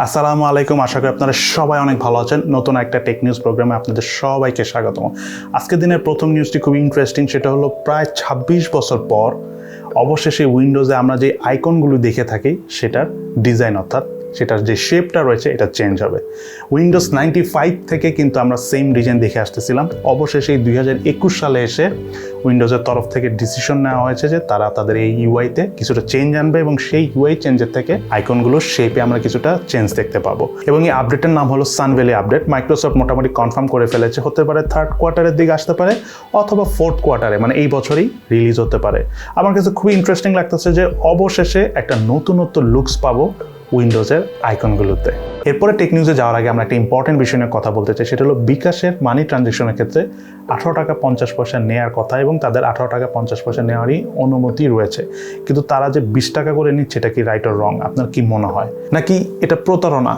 আসসালামু আলাইকুম, আশা করি আপনারা সবাই অনেক ভালো আছেন। নতুন একটা টেক নিউজ প্রোগ্রামে আপনাদের সবাইকে স্বাগতম। আজকের দিনের প্রথম নিউজটি খুবই ইন্টারেস্টিং। সেটা হলো প্রায় ২৬ বছর পর অবশেষে উইন্ডোজে আমরা যে আইকনগুলো দেখে থাকি সেটার ডিজাইন অর্থাৎ সেটার যে শেপটা রয়েছে এটা চেঞ্জ হবে। উইন্ডোজ 95 থেকে কিন্তু আমরা সেম ডিজাইন দেখে আসতেছিলাম। অবশেষে 2021 সালে এসে উইন্ডোজের তরফ থেকে ডিসিশন নেওয়া হয়েছে যে তারা তাদের এই ইউআইতে কিছুটা চেঞ্জ আনবে এবং সেই ইউআই চেঞ্জের থেকে আইকনগুলোর শেপে আমরা কিছুটা চেঞ্জ দেখতে পাবো। এবং এই আপডেটের নাম হলো সানভ্যালি আপডেট। মাইক্রোসফট মোটামুটি কনফার্ম করে ফেলেছে, হতে পারে থার্ড কোয়ার্টারের দিকে আসতে পারে অথবা ফোর্থ কোয়ার্টারে, মানে এই বছরই রিলিজ হতে পারে। আমার কাছে খুবই ইন্টারেস্টিং লাগতেছে যে অবশেষে একটা নতুনত্ব লুকস পাবো উইন্ডোজের আইকনগুলোতে। এরপরে টেক নিউজে যাওয়ার আগে আমরা একটা ইম্পর্টেন্ট বিষয় নিয়ে কথা বলতে চাই। সেটা হলো বিকাশের মানি ট্রানজ্যাকশনের ক্ষেত্রে 18 টাকা 50 পয়সা নেওয়ার কথা এবং তাদের 18 টাকা 50 পয়সা নেওয়ারই অনুমতি রয়েছে, কিন্তু তারা যে 20 টাকা করে নিচ্ছে এটা কি রাইট অর রং? আপনার কি মনে হয়? নাকি এটা প্রতারণা?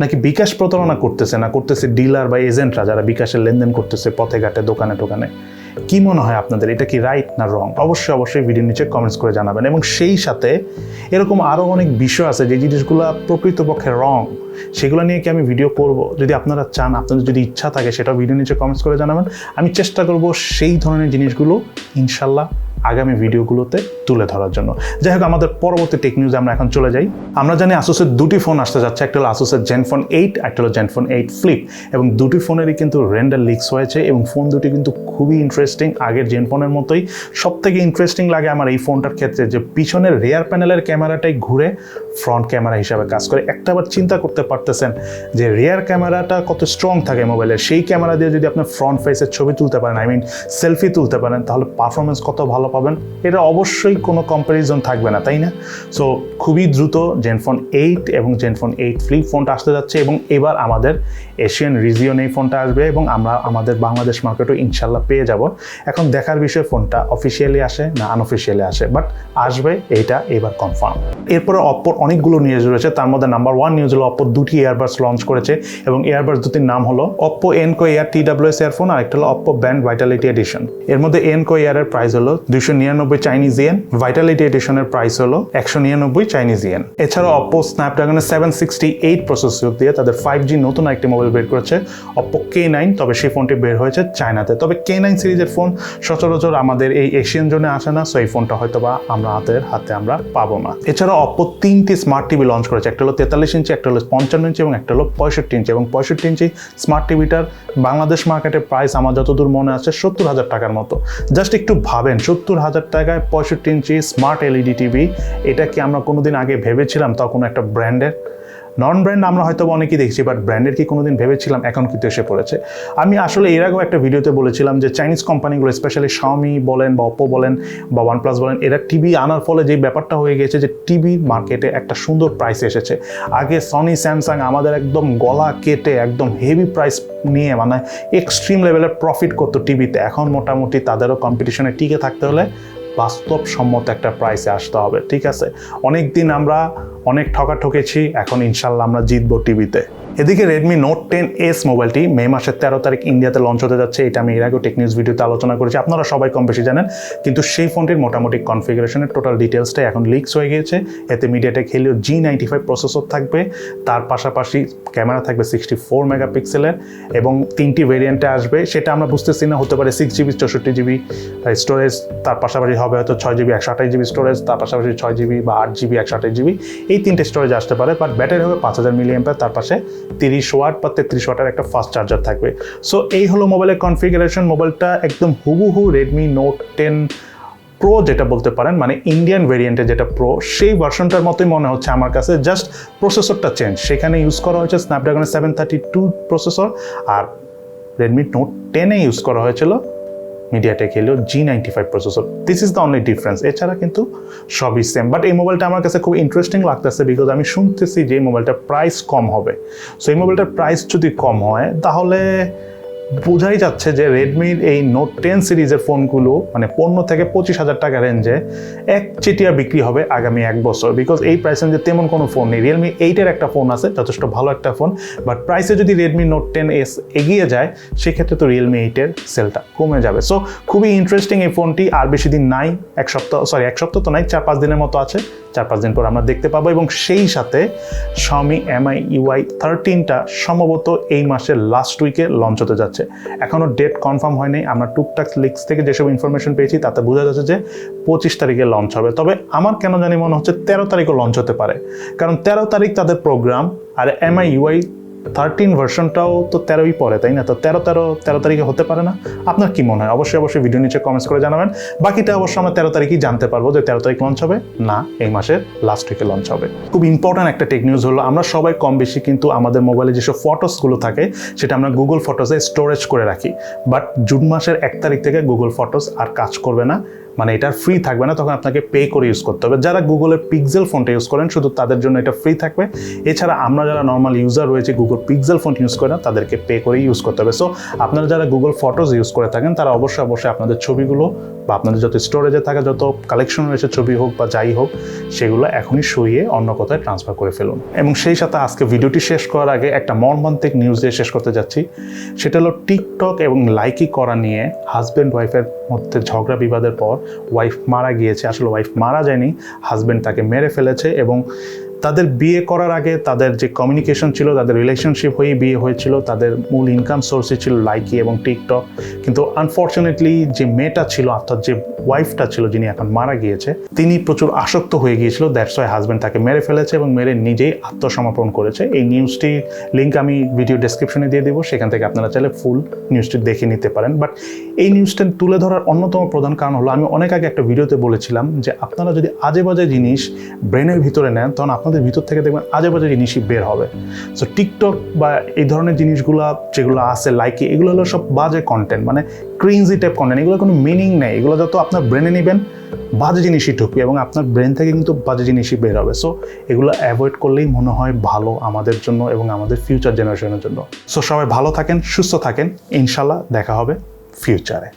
নাকি বিকাশ প্রতারণা করতেছে, না করতেছে ডিলার বা এজেন্টরা যারা বিকাশের লেনদেন করতেছে পথে ঘাটে দোকানে টোকানে? কি মনে হয় আপনাদের, এটা কি রাইট না রং? অবশ্যই ভিডিওর নিচে কমেন্টস করে জানাবেন। এবং সেই সাথে এরকম আরও অনেক বিষয় আছে যে জিনিসগুলো প্রকৃতপক্ষে রং, সেগুলো নিয়ে কি আমি ভিডিও করব? যদি আপনারা চান, আপনাদের যদি ইচ্ছা থাকে, সেটা ভিডিও নিচে কমেন্টস করে জানাবেন। আমি চেষ্টা করব সেই ধরনের জিনিসগুলো ইনশাল্লাহ আগামী ভিডিওগুলোতে তুলে ধরার জন্য। যাই হোক, আমাদের পরবর্তী টেক নিউজে আমরা এখন চলে যাই। আমরা জানি আসুসের দুটি ফোন আসতে যাচ্ছে, একটা হলো আসুসের Zenfone 8, একটা হলো Zenfone 8 Flip, এবং দুটি ফোনেরই কিন্তু রেন্ডার লিকস হয়েছে এবং ফোন দুটি কিন্তু খুবই ইন্টারেস্টিং। আগের Zenfone-এর মতোই সব থেকে ইন্টারেস্টিং লাগে আমার এই ফোনটার ক্ষেত্রে যে পিছনের রেয়ার প্যানেলের ক্যামেরাটাই ঘুরে ফ্রন্ট ক্যামেরা হিসাবে কাজ করে। একটাবার চিন্তা করতে পারতেছেন যে রেয়ার ক্যামেরাটা কত স্ট্রং থাকে মোবাইলের, সেই ক্যামেরা দিয়ে যদি আপনি ফ্রন্ট ফেসের ছবি তুলতে পারেন, সেলফি তুলতে পারেন, তাহলে পারফরমেন্স কত ভালো পাবেন। এটা অবশ্যই কোনো কম্প্যারিজন থাকবে না, তাই না? সো খুবই দ্রুত Zenfone 8 এবং Zenfone 8 Flip ফোনটা আসতে যাচ্ছে এবং এবার আমাদের এশিয়ান রিজিয়নে এই ফোনটা আসবে এবং আমরা আমাদের বাংলাদেশ মার্কেটও ইনশাল্লাহ পেয়ে যাব। এখন দেখার বিষয় ফোনটা অফিসিয়ালি আসে না আনঅফিসিয়ালি আসে, বাট আসবে, এইটা এবার কনফার্ম। এরপরে অপ্পোর অনেকগুলো নিউজ রয়েছে, তার মধ্যে নাম্বার 1 নিউজ হলো অপ্পো দুটি ইয়ারবাডস লঞ্চ করেছে এবং ইয়ারবাডস দুটির নাম হলো Oppo Enco Air TWS earphone আর একটা হলো Oppo Band Vitality Edition। এর মধ্যে Enco Air এর প্রাইস হলো 299 চাইনিজ ইয়েন, Vitality Edition-এর প্রাইস হলো 199 চাইনিজ ইয়েন। এছাড়াও Oppo Snapdragon 768 প্রসেসর দিয়ে তাদের 5G নতুন একটি মোবাইল বের করেছে Oppo K9, তবে সেই ফোনটি বের হয়েছে চায়নাতে। তবে K9 সিরিজের ফোন সচরাচর আমাদের এই এশিয়ান জোনে আসে না, সো এই ফোনটা হয়তো বা আমরা হাতে আমরা পাবো না। এছাড়াও Oppo 3টি স্মার্ট টিভি লঞ্চ করেছে, একটা হলো 43 ইঞ্চি, একটা হলো 55 ইঞ্চি এবং একটা হলো 65 ইঞ্চি। এবং 65 ইঞ্চি স্মার্ট টিভিটার বাংলাদেশ মার্কেটের প্রাইস আমার যতদূর মনে আছে 70,000 টাকার মতো। জাস্ট একটু ভাবেন, 70,000 টাকায় 65 ইঞ্চি স্মার্ট এলইডি টিভি, এটা কি আমরা কোনোদিন আগে ভেবেছিলাম? তাও কোনো একটা ব্র্যান্ডের। নন ব্র্যান্ড আমরা হয়তো অনেকেই দেখছি, বাট ব্র্যান্ডের কি কোনোদিন ভেবেছিলাম? এখন কিন্তু এসে পড়েছে। আমি আসলে এর আগেও একটা ভিডিওতে বলেছিলাম যে চাইনিজ কোম্পানিগুলো, স্পেশালি Xiaomi বলেন বা Oppo বলেন বা OnePlus বলেন, এরা টিভি আনার ফলে যে ব্যাপারটা হয়ে গেছে যে টিভির মার্কেটে একটা সুন্দর প্রাইস এসেছে। আগে সনি স্যামসাং আমাদের একদম গলা কেটে একদম হেভি প্রাইস নিয়ে মানে এক্সট্রিম লেভেলের প্রফিট করতো টিভিতে। এখন মোটামুটি তাদেরও কম্পিটিশনে টিকে থাকতে হলে বাস্তবসম্মত একটা প্রাইসে আসতে হবে, ঠিক আছে? অনেক দিন আমরা অনেক ঠকেছি, এখন ইনশাল্লাহ আমরা জিতবো টিভিতে। এদিকে Redmi Note 10S মোবাইলটি মে মাসের 13 তারিখ ইন্ডিয়াতে লঞ্চ হতে যাচ্ছে। এটা আমি এর আগেও টেক নিউজ ভিডিওতে আলোচনা করেছি, আপনারা সবাই কম বেশি জানেন। কিন্তু সেই ফোনটির মোটামুটি কনফিগারেশনের টোটাল ডিটেলসটাই এখন লিকস হয়ে গিয়েছে। এতে MediaTek Helio G95 প্রসেসর থাকবে, তার পাশাপাশি ক্যামেরা থাকবে 64 মেগাপিক্সেলের এবং 3টি ভেরিয়েন্টে আসবে। সেটা আমরা বুঝতেছি না, হতে পারে 6GB 64GB স্টোরেজ, তার পাশাপাশি হবে হয়তো 6GB 128GB স্টোরেজ, তার পাশাপাশি 6GB বা 8GB 128GB, এই 3টে স্টোরেজ আসতে পারে। বাট ব্যাটারি হবে 5000 mAh, তার পাশে 30 ওয়াট বা 33 ওয়াটের একটা ফাস্ট চার্জার থাকবে। সো এই হলো মোবাইলের কনফিগারেশন। মোবাইলটা একদম হুবহু Redmi Note 10 Pro যেটা বলতে পারেন, মানে ইন্ডিয়ান ভেরিয়েন্টে যেটা প্রো, সেই ভার্সনটার মতোই মনে হচ্ছে আমার কাছে। জাস্ট প্রসেসরটা চেঞ্জ, সেখানে ইউজ করা হয়েছে Snapdragon 732 প্রসেসর, আর Redmi Note 10-এ ইউজ করা হয়েছিল MediaTek Helio G95 processor. This is the only difference, এছাড়া কিন্তু সবই সেম। বাট এই মোবাইলটা আমার কাছে খুব ইন্টারেস্টিং লাগতেছে বিকজ আমি শুনতেছি যে এই মোবাইলটার প্রাইস কম হবে। সো এই মোবাইলটার প্রাইস যদি কম হয় তাহলে বোঝাই যাচ্ছে যে রেডমির এই Note 10 সিরিজের ফোনগুলো মানে 15 থেকে 25,000 টাকা রেঞ্জে একচেটিয়া বিক্রি হবে আগামী 1 বছর। বিকজ এই প্রাইস রেঞ্জে তেমন কোনো ফোন নেই। Realme 8-এর একটা ফোন আছে, যথেষ্ট ভালো একটা ফোন, বাট প্রাইসে যদি Redmi Note 10S এগিয়ে যায় সেক্ষেত্রে তো Realme 8-এর সেলটা কমে যাবে। সো খুবই ইন্টারেস্টিং এই ফোনটি। আর বেশি দিন নাই, এক সপ্তাহ তো নাই, 4-5 দিনের মতো আছে। 4-5 দিন পর আমরা দেখতে পাবো। এবং সেই সাথে Xiaomi MIUI 13টা সম্ভবত এই মাসের লাস্ট উইকে লঞ্চ হতে যাচ্ছে। এখনও ডেট কনফার্ম হয়নি, আমরা টুকটাক লিক্স থেকে যেসব ইনফরমেশন পেয়েছি তাতে বোঝা যাচ্ছে যে 25 তারিখে লঞ্চ হবে। তবে আমার কেন জানি মনে হচ্ছে 13 তারিখও লঞ্চ হতে পারে, কারণ 13 তারিখ তাদের প্রোগ্রাম, আর MIUI 13 ভার্সনটাও তো 13ই পরে, তাই না? তো 13 তারিখে হতে পারে না? আপনার কি মনে হয়? অবশ্যই ভিডিও নিচে কমেন্টস করে জানাবেন। বাকিটা অবশ্যই আমরা 13 তারিখই জানতে পারবো যে 13 তারিখ লঞ্চ হবে না এই মাসের লাস্ট উইকে লঞ্চ হবে। খুব ইম্পর্ট্যান্ট একটা টেক নিউজ হলো, আমরা সবাই কম বেশি কিন্তু আমাদের মোবাইলে যেসব ফটোসগুলো থাকে সেটা আমরা গুগল ফটোসে স্টোরেজ করে রাখি। বাট জুন মাসের 1 তারিখ থেকে গুগল ফটোস আর কাজ করবে না, মানে এটা ফ্রি থাকবে না, তখন আপনাকে পে করে ইউজ করতে হবে। যারা গুগলের পিক্সেল ফোনটা ইউজ করেন শুধু তাদের জন্য এটা ফ্রি থাকবে। এছাড়া আমরা যারা নর্মাল ইউজার রয়েছে গুগল পিক্সেল ফোন ইউজ করে না, তাদেরকে পে করে ইউজ করতে হবে। সো আপনারা যারা গুগল ফটোস ইউজ করে থাকেন তারা অবশ্যই আপনাদের ছবিগুলো বা আপনাদের যত স্টোরেজে থাকা যত কালেকশন রয়েছে, ছবি হোক বা যাই হোক, সেগুলো এখনই সরিয়ে অন্য কোথায় ট্রান্সফার করে ফেলুন। এবং সেই সাথে আজকে ভিডিওটি শেষ করার আগে একটা মর্মান্তিক নিউজ দিয়ে শেষ করতে যাচ্ছি। সেটা হলো টিকটক এবং লাইকি করা নিয়ে হাজব্যান্ড ওয়াইফের মধ্যে ঝগড়া বিবাদের পর ওয়াইফ মারা গিয়েছে। আসলে ওয়াইফ মারা যায়নি, হাজব্যান্ড তাকে মেরে ফেলেছে। এবং তাদের বিয়ে করার আগে তাদের যে কমিউনিকেশন ছিল, তাদের রিলেশনশিপ হয়ে বিয়ে হয়েছিল, তাদের মূল ইনকাম সোর্সই ছিল লাইকি এবং টিকটক। কিন্তু আনফর্চুনেটলি যে মেয়েটা ছিল, অর্থাৎ যে ওয়াইফটা ছিল যিনি এখন মারা গিয়েছে, তিনি প্রচুর আসক্ত হয়ে গিয়েছিল। দ্যাটস ওয়াই হাজব্যান্ড তাকে মেরে ফেলেছে এবং মেরে নিজেই আত্মসমর্পণ করেছে। এই নিউজটির লিঙ্ক আমি ভিডিও ডেসক্রিপশনে দিয়ে দেবো, সেখান থেকে আপনারা চাইলে ফুল নিউজটি দেখে নিতে পারেন। বাট এই নিউজটা তুলে ধরার অন্যতম প্রধান কারণ হলো, আমি অনেক আগে একটা ভিডিওতে বলেছিলাম যে আপনারা যদি আজে বাজে জিনিস ব্রেনের ভিতরে নেন তখন আপনাদের ভিতর থেকে দেখবেন আজে বাজে জিনিসই বের হবে। সো টিকটক বা এই ধরনের জিনিসগুলো যেগুলো আছে লাইকি, এগুলো হলো সব বাজে কন্টেন্ট, মানে ক্রিঞ্জি টাইপ কন্টেন্ট। এগুলো কোনো মিনিং নেই, এগুলো যত আপনার ব্রেনে নেবেন বাজে জিনিসই ঢুকবে এবং আপনার ব্রেন থেকে কিন্তু বাজে জিনিসই বের হবে। সো এগুলো অ্যাভয়েড করলেই মনে হয় ভালো আমাদের জন্য এবং আমাদের ফিউচার জেনারেশনের জন্য। সো সবাই ভালো থাকেন, সুস্থ থাকেন, ইনশাল্লাহ দেখা হবে ফিউচারে।